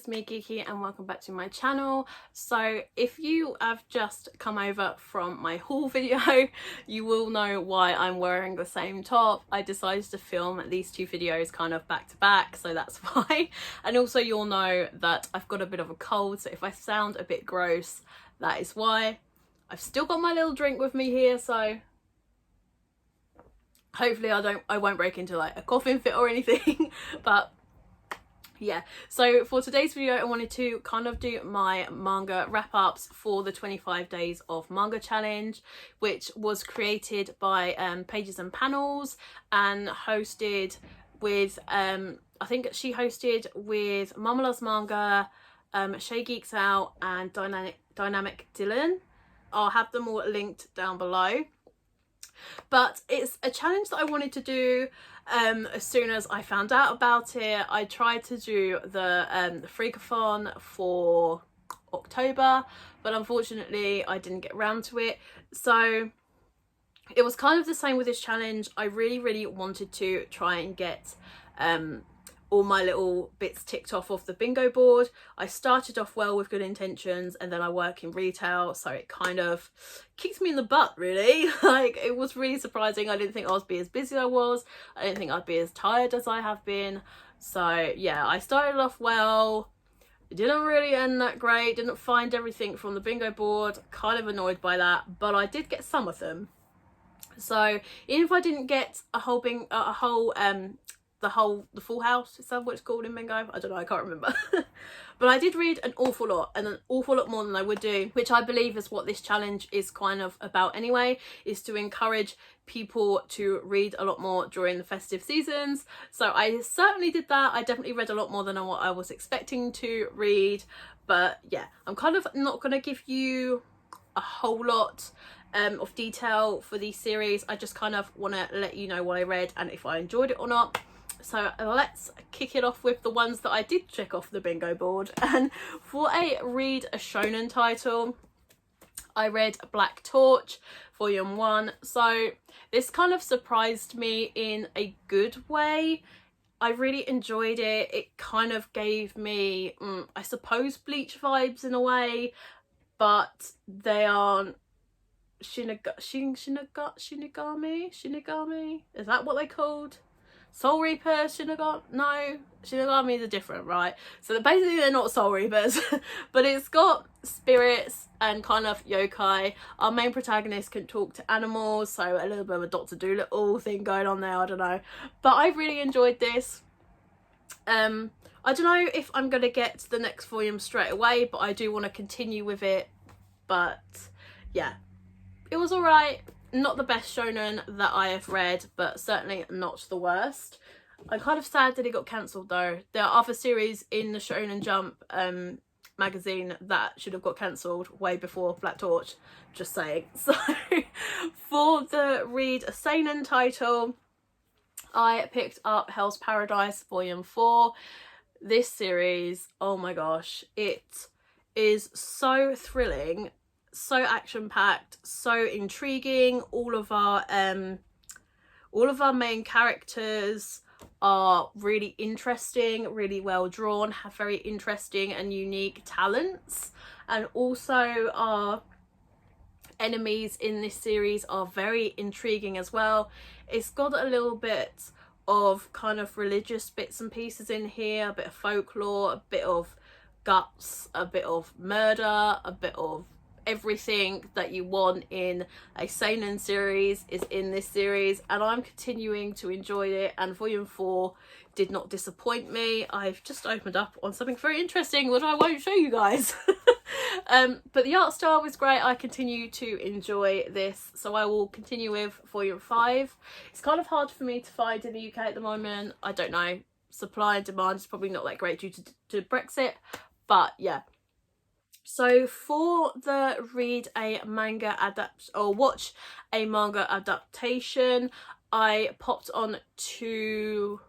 it's me Geeky and welcome back to my channel. So if you have just come over from my haul video, you will know why I'm wearing the same top. I decided to film these two videos kind of back to back, so that's why. And also you'll know that I've got a bit of a cold, so if I sound a bit gross, that is why. I've still got my little drink with me here, so hopefully I won't break into like a coughing fit or anything. But yeah, so for today's video I wanted to kind of do my manga wrap-ups for the 25 days of manga challenge, which was created by Pages and Panels and hosted with I think she hosted with Mama Loves Manga, Shay Geeks Out and Dynamic Dylan. I'll have them all linked down below. But it's a challenge that I wanted to do as soon as I found out about it. I tried to do the Freakathon for October, but unfortunately I didn't get around to it. So it was kind of the same with this challenge. I really wanted to try and get all my little bits ticked off of the bingo board. I started off well with good intentions, and then I work in retail, so it kind of kicked me in the butt really. Like, it was really surprising. I didn't think I would be as busy as I was. I didn't think I'd be as tired as I have been. So yeah, I started off well. It didn't really end that great. Didn't find everything from the bingo board. Kind of annoyed by that, but I did get some of them. So even if I didn't get the full house, is that what it's called in bingo? I don't know, I can't remember. But I did read an awful lot, and an awful lot more than I would do, which I believe is what this challenge is kind of about anyway, is to encourage people to read a lot more during the festive seasons. So I certainly did that. I definitely read a lot more than what I was expecting to read. But yeah, I'm kind of not going to give you a whole lot of detail for these series. I just kind of want to let you know what I read and if I enjoyed it or not. So let's kick it off with the ones that I did check off the bingo board. And for a shonen title, I read Black Torch, Volume 1. So this kind of surprised me in a good way. I really enjoyed it. It kind of gave me, I suppose, Bleach vibes in a way, but they aren't Shinigami? Is that what they're called? Soul Reaper, Shinigami? No, Shinigami are different, right? So basically they're not Soul Reapers, but it's got spirits and kind of yokai. Our main protagonist can talk to animals, so a little bit of a Dr. Dolittle thing going on there, I don't know. But I really enjoyed this. I don't know if I'm going to get to the next volume straight away, but I do want to continue with it. But yeah, it was alright. Not the best shonen that I have read, but certainly not the worst. I'm kind of sad that it got cancelled though. There are other series in the Shonen Jump magazine that should have got cancelled way before Black Torch, just saying. So for the read a seinen title, I picked up Hell's Paradise Volume 4. This series, oh my gosh, it is so thrilling, so action-packed, so intriguing. All of our main characters are really interesting, really well drawn, have very interesting and unique talents, and also our enemies in this series are very intriguing as well. It's got a little bit of kind of religious bits and pieces in here, a bit of folklore, a bit of guts, a bit of murder, a bit of everything that you want in a seinen series is in this series, and I'm continuing to enjoy it, and Volume 4 did not disappoint me. I've just opened up on something very interesting which I won't show you guys. But the art style was great. I continue to enjoy this, so I will continue with Volume 5. It's kind of hard for me to find in the UK at the moment. I don't know, supply and demand is probably not that great due to Brexit, but yeah. So for the watch a manga adaptation, I popped on to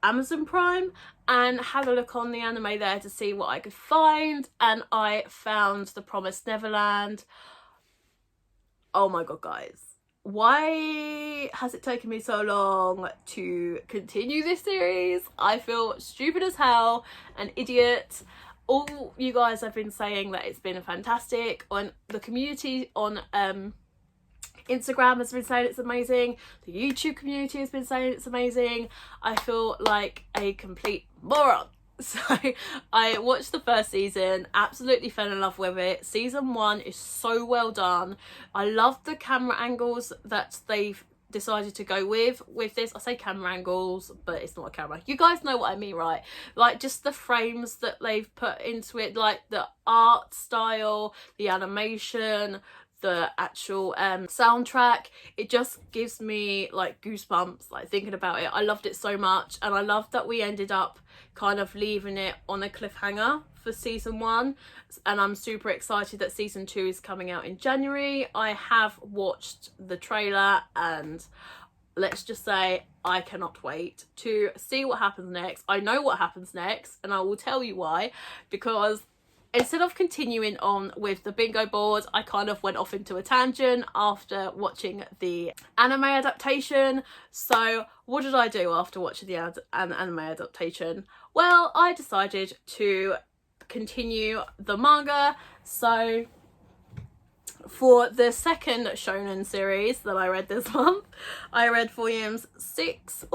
Amazon Prime and had a look on the anime there to see what I could find, and I found The Promised Neverland. Oh my god, guys, why has it taken me so long to continue this series? I feel stupid as hell, an idiot. All you guys have been saying that it's been fantastic, on the community on Instagram has been saying it's amazing, the YouTube community has been saying it's amazing. I feel like a complete moron. So I watched the first season, absolutely fell in love with it. Season 1 is so well done. I love the camera angles that they've decided to go with this. I say camera angles, but it's not a camera. You guys know what I mean, right? Like just the frames that they've put into it, like the art style, the animation, the actual soundtrack. It just gives me like goosebumps, like thinking about it. I loved it so much, and I love that we ended up kind of leaving it on a cliffhanger for season 1, and I'm super excited that season 2 is coming out in January. I have watched the trailer, and let's just say I cannot wait to see what happens next. I know what happens next, and I will tell you why, because instead of continuing on with the bingo board, I kind of went off into a tangent after watching the anime adaptation. So what did I do after watching the anime adaptation? Well, I decided to continue the manga. So for the second shonen series that I read this month, I read volumes 6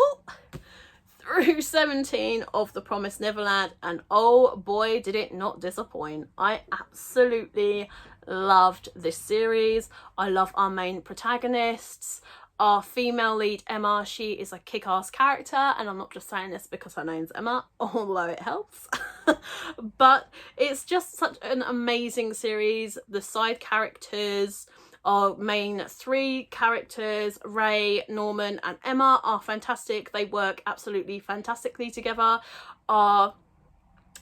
through 17 of The Promised Neverland, and oh boy did it not disappoint. I absolutely loved this series. I love our main protagonists. Our female lead, Emma, she is a kick-ass character, and I'm not just saying this because her name's Emma, although it helps. But it's just such an amazing series. The side characters, our main 3 characters, Ray, Norman and Emma, are fantastic. They work absolutely fantastically together. Our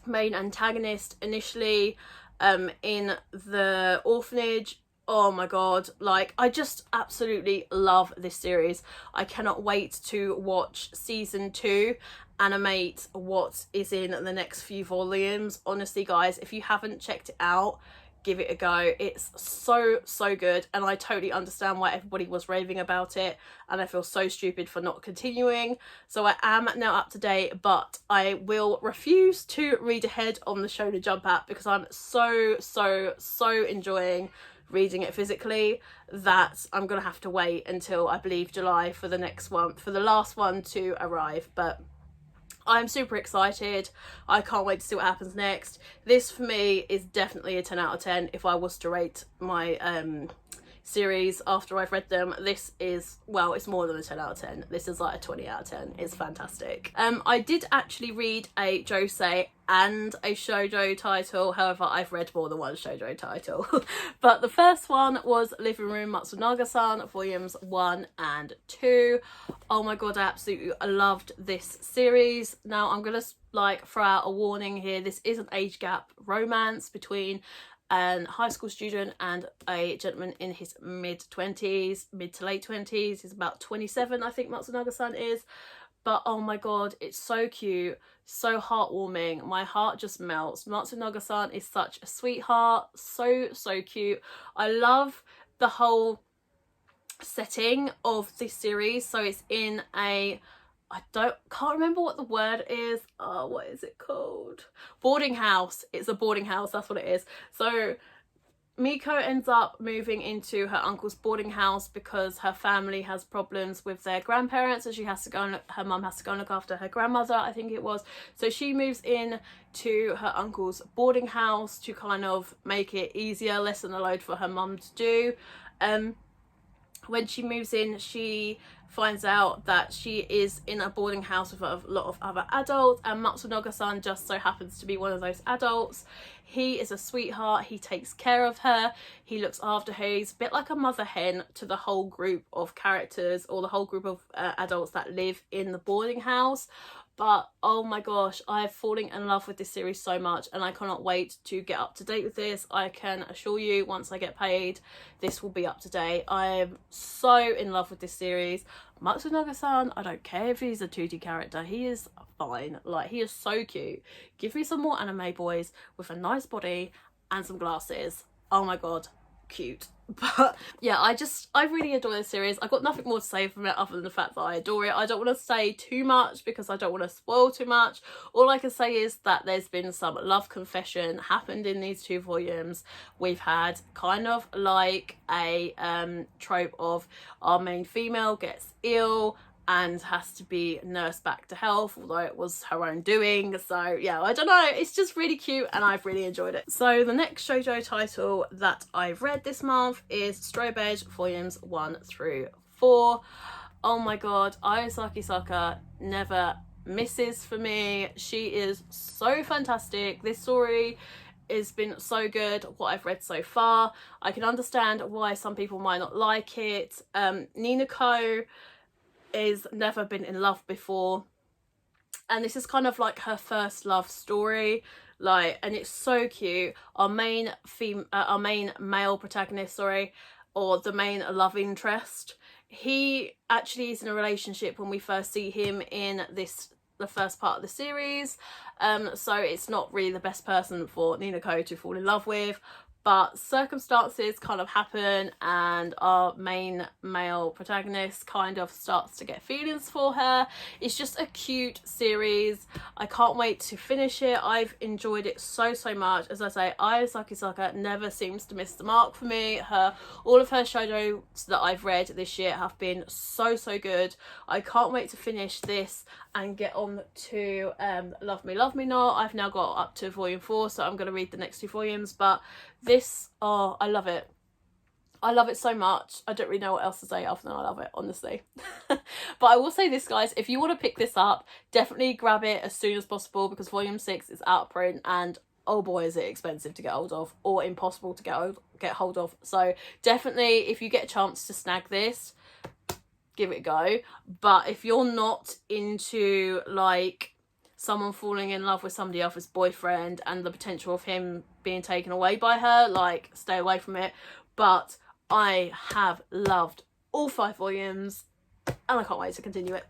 main antagonist initially in the orphanage, oh my god, like I just absolutely love this series. I cannot wait to watch season 2 animate what is in the next few volumes. Honestly guys, if you haven't checked it out, give it a go. It's so good, and I totally understand why everybody was raving about it, and I feel so stupid for not continuing. So I am now up to date, but I will refuse to read ahead on the Shonen Jump app because I'm so enjoying reading it physically that I'm gonna have to wait until I believe July for the next one, for the last one to arrive. But I'm super excited. I can't wait to see what happens next. This for me is definitely a 10 out of 10 if I was to rate my series after I've read them. This is, well, it's more than a 10 out of 10. This is like a 20 out of 10. It's fantastic. I did actually read a josei and a shoujo title. However, I've read more than one shoujo title. But the first one was Living Room Matsunaga-san, volumes 1 and 2. Oh my god, I absolutely loved this series. Now I'm gonna like throw out a warning here. This is an age gap romance between a high school student and a gentleman in his mid-20s, mid to late 20s. He's about 27, I think Matsunaga-san is. But oh my god, it's so cute, so heartwarming. My heart just melts. Matsunaga-san is such a sweetheart, so cute. I love the whole setting of this series. So it's in a, can't remember what the word is. Oh, what is it called? Boarding house. It's a boarding house, that's what it is. So Miko ends up moving into her uncle's boarding house because her family has problems with their grandparents, and she has to go and her mum has to go and look after her grandmother, I think it was. So she moves in to her uncle's boarding house to kind of make it easier, lessen the load for her mum to do. When she moves in, she finds out that she is in a boarding house with a lot of other adults, and Matsunaga-san just so happens to be one of those adults. He is a sweetheart. He takes care of her. He looks after her. He's a bit like a mother hen to the whole group of characters, or the whole group of adults that live in the boarding house. But oh my gosh, I've fallen in love with this series so much, and I cannot wait to get up to date with this. I can assure you, once I get paid, this will be up to date. I am so in love with this series. Matsunaga-san, I don't care if he's a 2D character, he is fine. Like, he is so cute. Give me some more anime boys with a nice body and some glasses. Oh my god, cute. But yeah, I really adore this series. I've got nothing more to say from it other than the fact that I adore it. I don't want to say too much because I don't want to spoil too much. All I can say is that there's been some love confession happened in these 2 volumes. We've had kind of like a trope of our main female gets ill and has to be nursed back to health, although it was her own doing. So yeah, I don't know, it's just really cute and I've really enjoyed it. So the next shoujo title that I've read this month is Strawberry Edge volumes 1 through 4. Oh my god, Ayasaki Saka never misses for me. She is so fantastic. This story has been so good, what I've read so far. I can understand why some people might not like it. Ninako is never been in love before, and this is kind of like her first love story, like, and it's so cute. Our main male protagonist, or the main love interest, he actually is in a relationship when we first see him in the first part of the series, so it's not really the best person for Ninako to fall in love with. But circumstances kind of happen and our main male protagonist kind of starts to get feelings for her. It's just a cute series. I can't wait to finish it. I've enjoyed it so much. As I say, Ayasaki Saka never seems to miss the mark for me. All of her shoujo that I've read this year have been so good. I can't wait to finish this and get on to Love Me Love Me Not. I've now got up to volume 4, so I'm going to read the next 2 volumes, but this, oh, I love it. I love it so much. I don't really know what else to say other than I love it, honestly. But I will say this, guys, if you want to pick this up, definitely grab it as soon as possible, because volume 6 is out of print and oh boy is it expensive to get hold of, or impossible to get hold of. So definitely, if you get a chance to snag this, give it a go. But if you're not into like someone falling in love with somebody else's boyfriend and the potential of him being taken away by her, like, stay away from it. But I have loved all 5 volumes and I can't wait to continue it.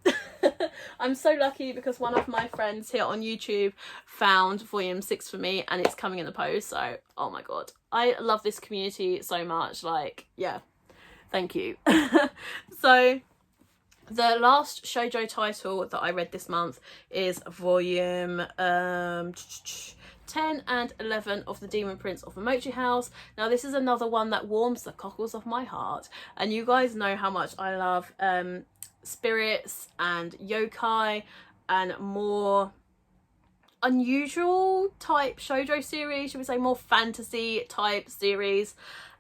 I'm so lucky because one of my friends here on YouTube found volume 6 for me and it's coming in the post. So oh my god, I love this community so much. Like, yeah, thank you. So the last shoujo title that I read this month is volume 10 and 11 of The Demon Prince of Momochi House. Now this is another one that warms the cockles of my heart, and you guys know how much I love spirits and yokai and more unusual type shoujo series, should we say, more fantasy type series.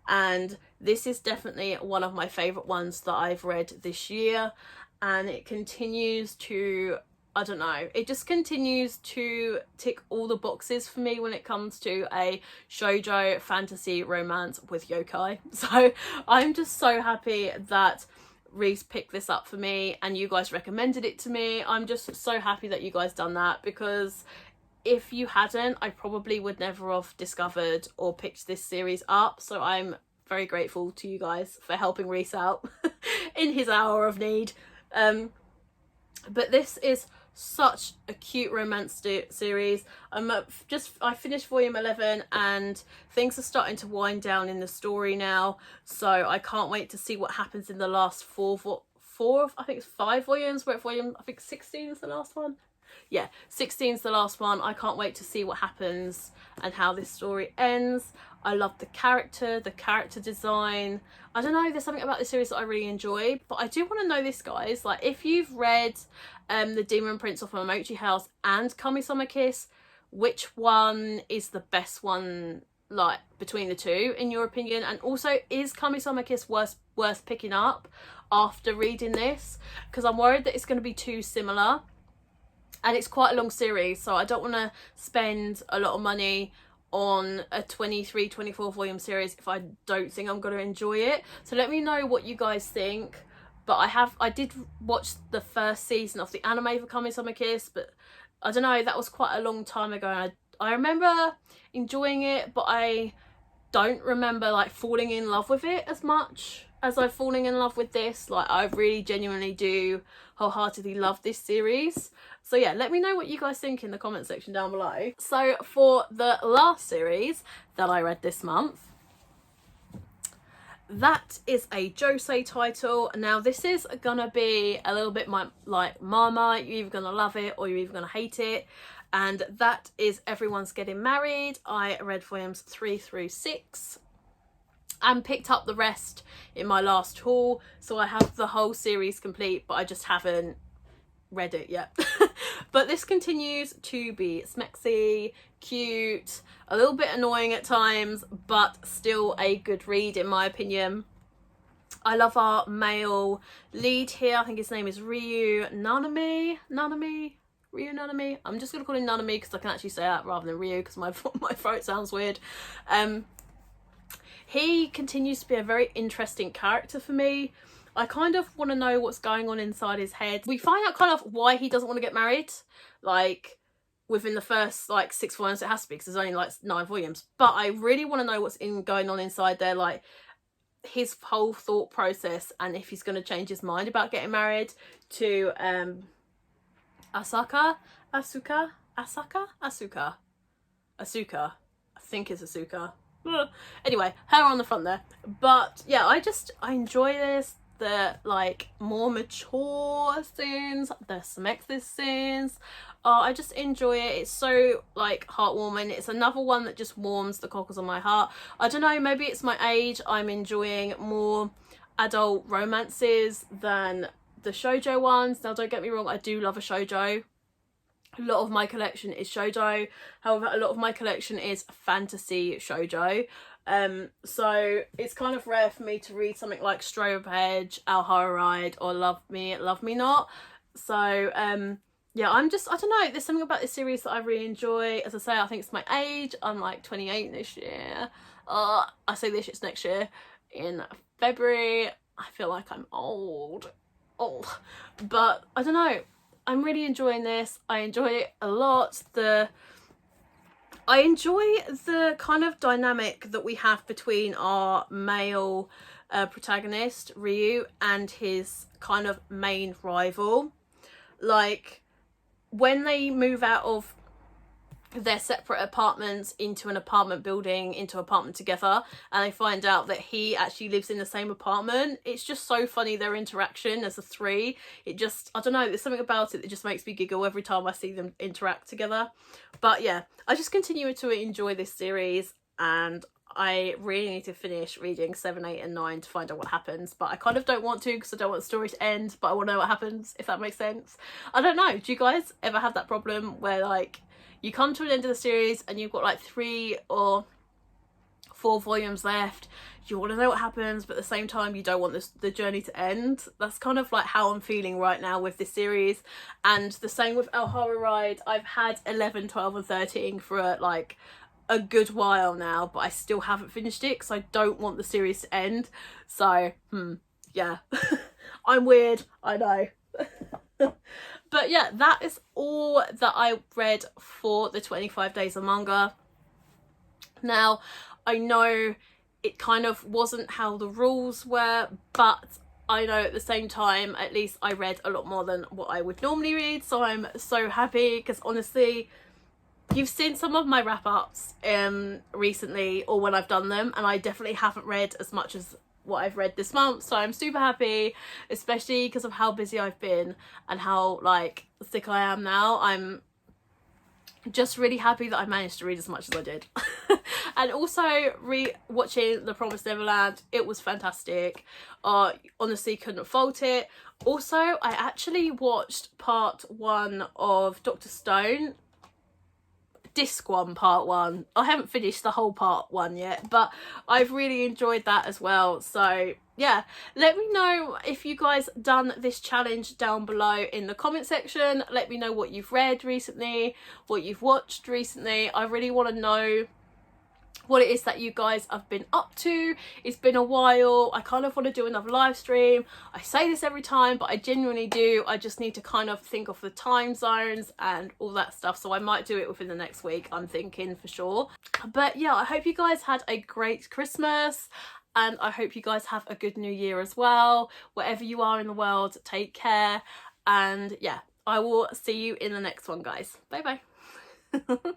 And this is definitely one of my favourite ones that I've read this year, and it continues to, I don't know, it just continues to tick all the boxes for me when it comes to a shoujo fantasy romance with yokai. So I'm just so happy that Reese picked this up for me and you guys recommended it to me. I'm just so happy that you guys done that, because if you hadn't, I probably would never have discovered or picked this series up. So I'm very grateful to you guys for helping Reese out in his hour of need. But this is such a cute romance series. I finished volume 11 and things are starting to wind down in the story now, so I can't wait to see what happens in the last four I think it's 5 volumes. We're at volume, I think 16 is the last one. Yeah, 16 is the last one. I can't wait to see what happens and how this story ends. I love the character design. I don't know, there's something about this series that I really enjoy. But I do want to know this, guys. Like, if you've read The Demon Prince of Momochi House and Kami-sama Kiss, which one is the best one, like, between the two, in your opinion? And also, is Kami-sama Kiss worth picking up after reading this? Because I'm worried that it's going to be too similar. And it's quite a long series, so I don't want to spend a lot of money on a 23-24 volume series if I don't think I'm going to enjoy it. So let me know what you guys think. But I did watch the first season of the anime for Kami-sama Kiss, but I don't know, that was quite a long time ago, and I remember enjoying it, but I don't remember like falling in love with it as much as I've fallen in love with this. Like, I really genuinely do wholeheartedly love this series. So yeah, let me know what you guys think in the comment section down below. So for the last series that I read this month, that is a josei title. Now this is gonna be a little bit like Mama, you're either gonna love it or you're either gonna hate it, and that is Everyone's Getting Married. I read volumes 3 through 6 and picked up the rest in my last haul, so I have the whole series complete, but I just haven't read it yet. But this continues to be smexy, cute, a little bit annoying at times, but still a good read in my opinion. I love our male lead here. I think his name is Ryu Nanami. Ryu Nanami. I'm just gonna call him Nanami because I can actually say that rather than Ryu because my throat sounds weird. He continues to be a very interesting character for me. I kind of want to know what's going on inside his head. We find out kind of why he doesn't want to get married, like within the first like 6 volumes. It has to be because there's only like 9 volumes, but I really want to know what's going on inside there, like his whole thought process, and if he's going to change his mind about getting married to Asuka. I think it's Asuka. Anyway, her on the front there. But yeah, I enjoy this. The like more mature scenes, the smexis scenes, I just enjoy it. It's so like heartwarming. It's another one that just warms the cockles on my heart. I don't know, maybe it's my age. I'm enjoying more adult romances than the shoujo ones. Now don't get me wrong, I do love a shoujo. A lot of my collection is shoujo, however a lot of my collection is fantasy shoujo. So it's kind of rare for me to read something like Strobe Edge, Alhara Ride, or Love Me Not. So yeah, I don't know, there's something about this series that I really enjoy. As I say, I think it's my age. I'm like 28 this year. I say this, it's next year in February. I feel like I'm old, but I don't know, I'm really enjoying this. I enjoy it a lot. I enjoy the kind of dynamic that we have between our male protagonist, Ryu, and his kind of main rival. Like, when they move out of their separate apartments into an apartment building, into an apartment together, and they find out that he actually lives in the same apartment, it's just so funny, their interaction as a 3. It just, I don't know, there's something about it that just makes me giggle every time I see them interact together. But yeah, I just continue to enjoy this series, and I really need to finish reading 7, 8 and 9 to find out what happens, but I kind of don't want to because I don't want the story to end, but I want to know what happens, if that makes sense. I don't know, do you guys ever have that problem where like you come to an end of the series and you've got like 3 or 4 volumes left, you want to know what happens, but at the same time you don't want the journey to end? That's kind of like how I'm feeling right now with this series. And the same with Alhara Ride. I've had 11, 12 and 13 for like a good while now, but I still haven't finished it because I don't want the series to end. So yeah. I'm weird, I know. But yeah, that is all that I read for the 25 days of manga. Now, I know it kind of wasn't how the rules were, but I know at the same time, at least I read a lot more than what I would normally read. So I'm so happy because honestly, you've seen some of my wrap-ups recently or when I've done them, and I definitely haven't read as much as what I've read this month. So I'm super happy, especially because of how busy I've been and how like sick I am now. I'm just really happy that I managed to read as much as I did. And also watching The Promised Neverland, it was fantastic. Honestly couldn't fault it. Also, I actually watched part 1 of Dr. Stone, Disc 1 part 1. I haven't finished the whole part 1 yet, but I've really enjoyed that as well. So yeah, let me know if you guys done this challenge down below in the comment section. Let me know what you've read recently, what you've watched recently. I really want to know what it is that you guys have been up to. It's been a while. I kind of want to do another live stream. I say this every time, but I genuinely do. I just need to kind of think of the time zones and all that stuff, so I might do it within the next week, I'm thinking, for sure. But yeah, I hope you guys had a great Christmas, and I hope you guys have a good new year as well. Wherever you are in the world, take care, and yeah, I will see you in the next one, guys. Bye bye.